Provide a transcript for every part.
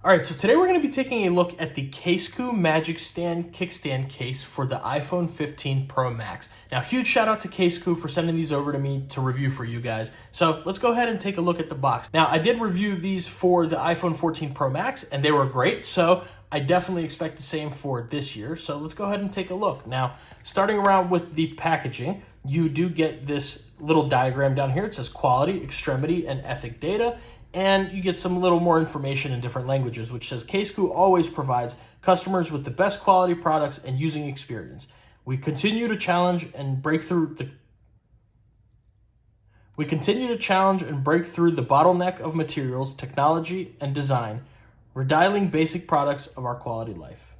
All right, so today we're going to be taking a look at the Casekoo MagicStand Kickstand case for the iPhone 15 Pro Max. Now, huge shout out to Casekoo for sending these over to me to review for you guys. So let's go ahead and take a look at the box. Now, I did review these for the iPhone 14 Pro Max, and they were great. So I definitely expect the same for this year. So let's go ahead and take a look. Now, starting around with the packaging, you do get this little diagram down here. It says quality, extremity, and ethic data. And you get some little more information in different languages, which says Casekoo always provides customers with the best quality products and using experience. We continue to challenge and break through the bottleneck of materials, technology, and design, redialing basic products of our quality life.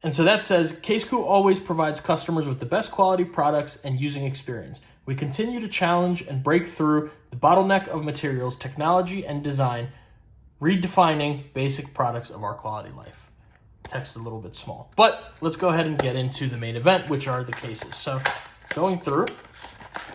And so that says, Casekoo always provides customers with the best quality products and using experience. We continue to challenge and break through the bottleneck of materials, technology, and design, redefining basic products of our quality life. Text a little bit small. But let's go ahead and get into the main event, which are the cases. So going through,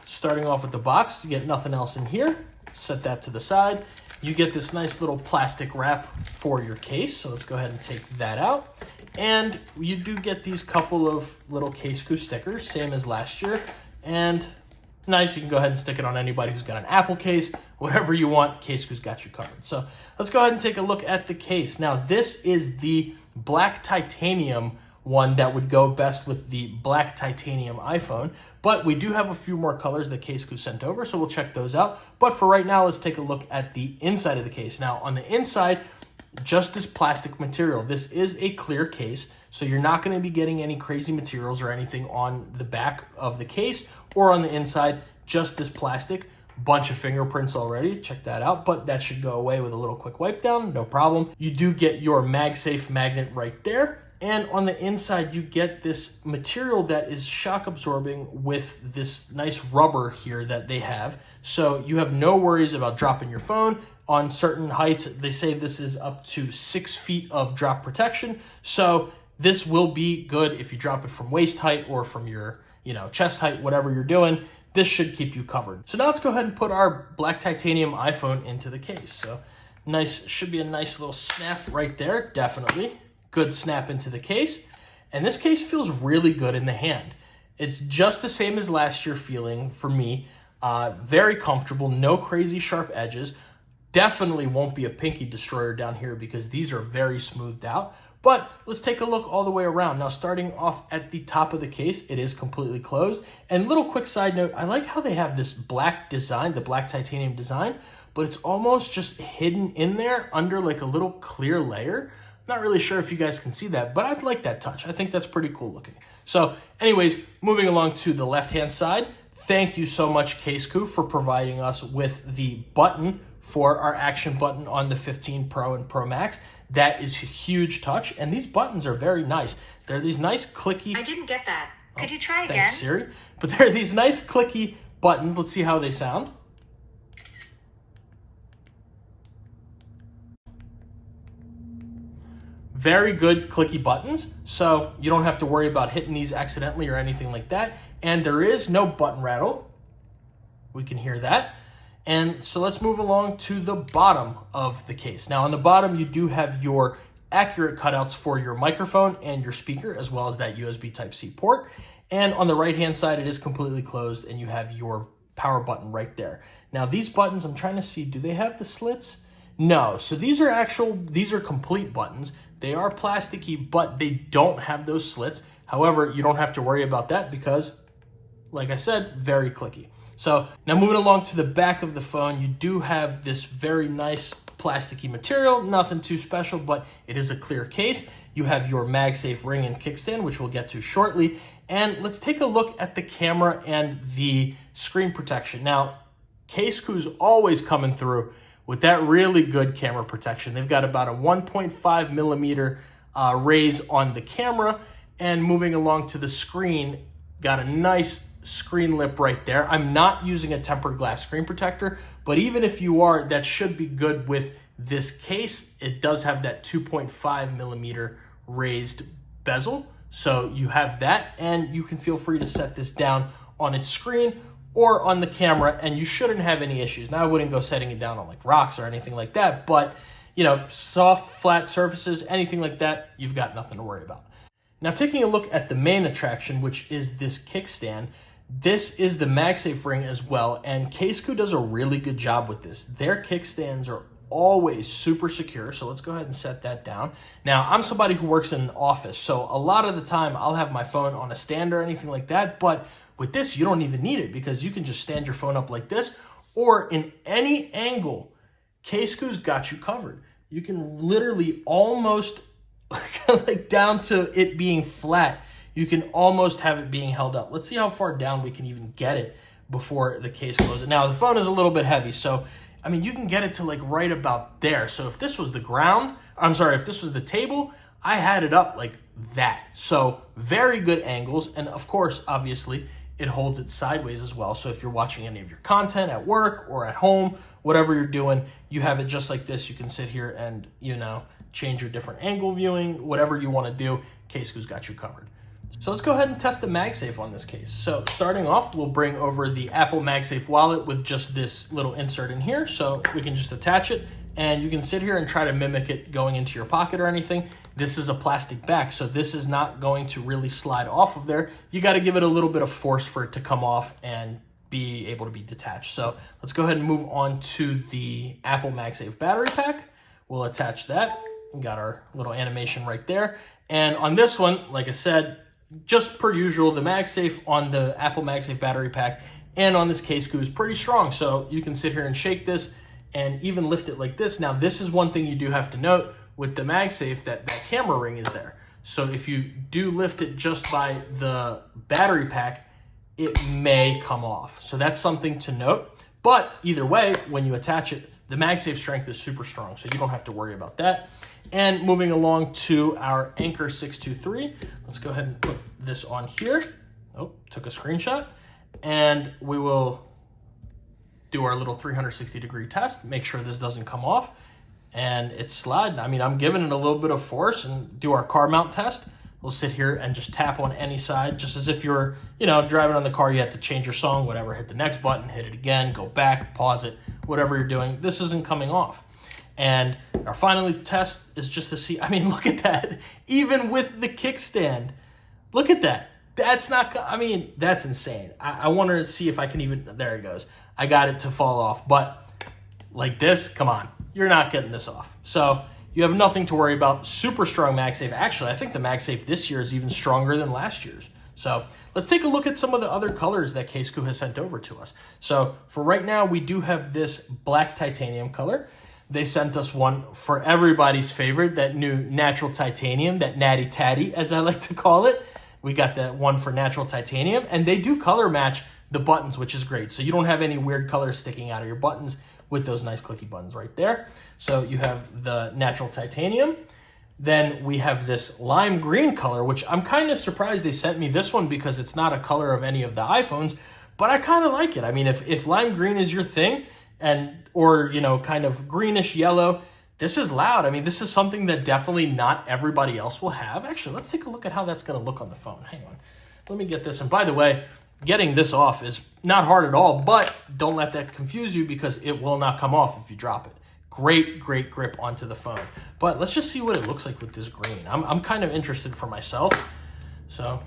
starting off with the box, you get nothing else in here. Set that to the side. You get this nice little plastic wrap for your case. So let's go ahead and take that out. And you do get these couple of little Casekoo stickers, same as last year. And nice, you can go ahead and stick it on anybody who's got an Apple case, whatever you want, Casekoo's got you covered. So let's go ahead and take a look at the case. Now, this is the black titanium one that would go best with the black titanium iPhone, but we do have a few more colors that Casekoo sent over, so we'll check those out. But for right now, let's take a look at the inside of the case. Now, on the inside, just this plastic material. This is a clear case, so you're not going to be getting any crazy materials or anything on the back of the case or on the inside, just this plastic. Bunch of fingerprints already, check that out, but that should go away with a little quick wipe down, no problem. You do get your MagSafe magnet right there, and on the inside you get this material that is shock absorbing with this nice rubber here that they have, so you have no worries about dropping your phone. On certain heights, they say this is up to 6 feet of drop protection. So this will be good if you drop it from waist height or from your, chest height, whatever you're doing. This should keep you covered. So now let's go ahead and put our black titanium iPhone into the case. So nice, should be a nice little snap right there. Definitely good snap into the case. And this case feels really good in the hand. It's just the same as last year feeling for me. Very comfortable, no crazy sharp edges. Definitely won't be a pinky destroyer down here because these are very smoothed out. But let's take a look all the way around. Now, starting off at the top of the case, it is completely closed. And little quick side note, I like how they have this black design, the black titanium design, but it's almost just hidden in there under like a little clear layer. Not really sure if you guys can see that, but I like that touch. I think that's pretty cool looking. So anyways, moving along to the left-hand side, thank you so much, Casekoo, for providing us with the button for our action button on the 15 Pro and Pro Max. That is a huge touch, and these buttons are very nice. They're these nice clicky... I didn't get that. Could you try again? Thanks, Siri. But they're these nice clicky buttons. Let's see how they sound. Very good clicky buttons, so you don't have to worry about hitting these accidentally or anything like that. And there is no button rattle. We can hear that. And so let's move along to the bottom of the case. Now on the bottom, you do have your accurate cutouts for your microphone and your speaker, as well as that USB Type-C port. And on the right-hand side, it is completely closed and you have your power button right there. Now these buttons, I'm trying to see, do they have the slits? No, so these are complete buttons. They are plasticky, but they don't have those slits. However, you don't have to worry about that because, like I said, very clicky. So now moving along to the back of the phone, you do have this very nice plasticky material, nothing too special, but it is a clear case. You have your MagSafe ring and kickstand, which we'll get to shortly. And let's take a look at the camera and the screen protection. Now, Casekoo's always coming through with that really good camera protection. They've got about a 1.5 millimeter raise on the camera, and moving along to the screen, got a nice screen lip right there. I'm not using a tempered glass screen protector, but even if you are, that should be good with this case. It does have that 2.5 millimeter raised bezel, so you have that, and you can feel free to set this down on its screen or on the camera, and you shouldn't have any issues. Now, I wouldn't go setting it down on like rocks or anything like that, but you know, soft, flat surfaces, anything like that, you've got nothing to worry about. Now, taking a look at the main attraction, which is this kickstand, this is the MagSafe ring as well, and Casekoo does a really good job with this. Their kickstands are always super secure, so let's go ahead and set that down. Now, I'm somebody who works in an office, so a lot of the time I'll have my phone on a stand or anything like that, but with this, you don't even need it because you can just stand your phone up like this, or in any angle, Casekoo's got you covered. You can literally almost, like down to it being flat, you can almost have it being held up. Let's see how far down we can even get it before the case closes. Now, the phone is a little bit heavy, so, I mean, you can get it to like right about there. So if this was the ground, if this was the table, I had it up like that. So very good angles. And of course, obviously, it holds it sideways as well. So if you're watching any of your content at work or at home, whatever you're doing, you have it just like this. You can sit here and, you know, change your different angle viewing, whatever you want to do. Casekoo's got you covered. So let's go ahead and test the MagSafe on this case. So starting off, we'll bring over the Apple MagSafe wallet with just this little insert in here. So we can just attach it, and you can sit here and try to mimic it going into your pocket or anything. This is a plastic back, so this is not going to really slide off of there. You got to give it a little bit of force for it to come off and be able to be detached. So let's go ahead and move on to the Apple MagSafe battery pack. We'll attach that. We got our little animation right there. And on this one, like I said, just per usual, the MagSafe on the Apple MagSafe battery pack and on this Casekoo is pretty strong. So you can sit here and shake this and even lift it like this. Now, this is one thing you do have to note with the MagSafe, that camera ring is there. So if you do lift it just by the battery pack, it may come off. So that's something to note. But either way, when you attach it, the MagSafe strength is super strong, so you don't have to worry about that. And moving along to our Anchor 623, let's go ahead and put this on here. Oh, took a screenshot. And we will do our little 360-degree test, make sure this doesn't come off. And it's sliding. I mean, I'm giving it a little bit of force, and do our car mount test. We'll sit here and just tap on any side, just as if you're, you know, driving on the car, you have to change your song, whatever, hit the next button, hit it again, go back, pause it, whatever you're doing. This isn't coming off. And our final test is just to see, I mean, look at that. Even with the kickstand, look at that. That's not, I mean, that's insane. I want to see if I can even, there it goes. I got it to fall off, but like this, come on, you're not getting this off. So you have nothing to worry about. Super strong MagSafe. Actually, I think the MagSafe this year is even stronger than last year's. So let's take a look at some of the other colors that Casekoo has sent over to us. So for right now, we do have this black titanium color. They sent us one for everybody's favorite, that new natural titanium, that natty tatty, as I like to call it. We got that one for natural titanium, and they do color match the buttons, which is great. So you don't have any weird colors sticking out of your buttons with those nice clicky buttons right there. So you have the natural titanium. Then we have this lime green color, which I'm kind of surprised they sent me this one because it's not a color of any of the iPhones, but I kind of like it. I mean, if lime green is your thing, or, you know, kind of greenish yellow, this is loud. I mean, this is something that definitely not everybody else will have. Actually, let's take a look at how that's going to look on the phone. Hang on. Let me get this. And by the way, getting this off is not hard at all, but don't let that confuse you because it will not come off if you drop it. Great, great grip onto the phone. But let's just see what it looks like with this green. I'm kind of interested for myself. So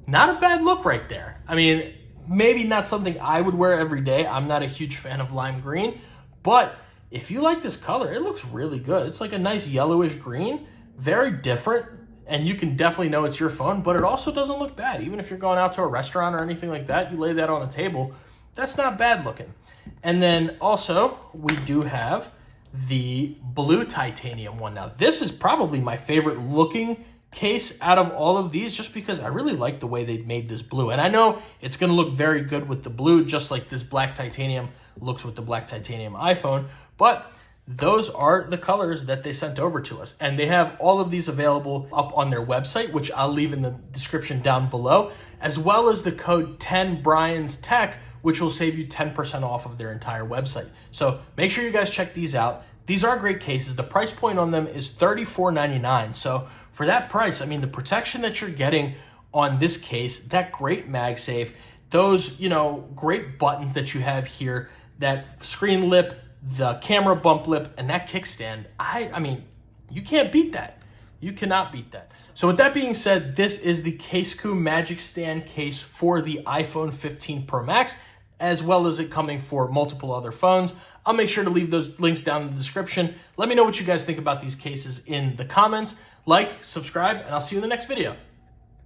not a bad look right there. I mean, maybe not something I would wear every day. I'm not a huge fan of lime green, but if you like this color, it looks really good. It's like a nice yellowish green, very different, and you can definitely know it's your phone, but it also doesn't look bad. Even if you're going out to a restaurant or anything like that, you lay that on the table, that's not bad looking. And then also, we do have the blue titanium one. Now, this is probably my favorite looking case out of all of these, just because I really like the way they made this blue. And I know it's going to look very good with the blue, just like this black titanium looks with the black titanium iPhone. But those are the colors that they sent over to us. And they have all of these available up on their website, which I'll leave in the description down below, as well as the code 10BriansTech, which will save you 10% off of their entire website. So make sure you guys check these out. These are great cases. The price point on them is $34.99. So for that price, I mean, the protection that you're getting on this case, that great MagSafe, those, great buttons that you have here, that screen lip, the camera bump lip, and that kickstand, I mean, you can't beat that. You cannot beat that. So with that being said, this is the Casekoo Magic Stand case for the iPhone 15 Pro Max, as well as it coming for multiple other phones. I'll make sure to leave those links down in the description. Let me know what you guys think about these cases in the comments. Like, subscribe, and I'll see you in the next video.